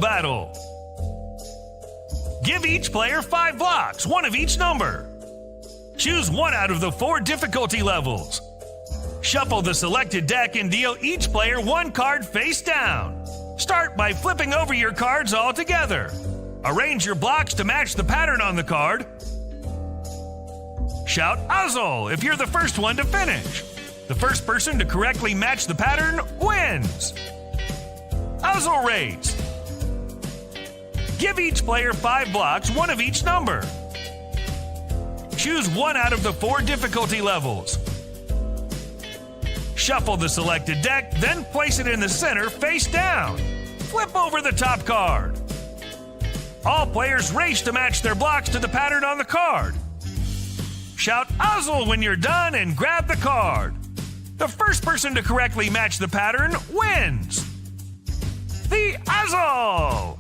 battle. Give each player 5 blocks, one of each number. Choose one out of the 4 difficulty levels. Shuffle the selected deck and deal each player 1 card face down. Start by flipping over your cards all together. Arrange your blocks to match the pattern on the card. Shout Azul if you're the first one to finish. The first person to correctly match the pattern wins. Azul race. Give each player 5 blocks, one of each number. Choose one out of the 4 difficulty levels. Shuffle the selected deck, then place it in the center face down. Flip over the top card. All players race to match their blocks to the pattern on the card. Shout Azul when you're done and grab the card. The first person to correctly match the pattern wins. The Azul!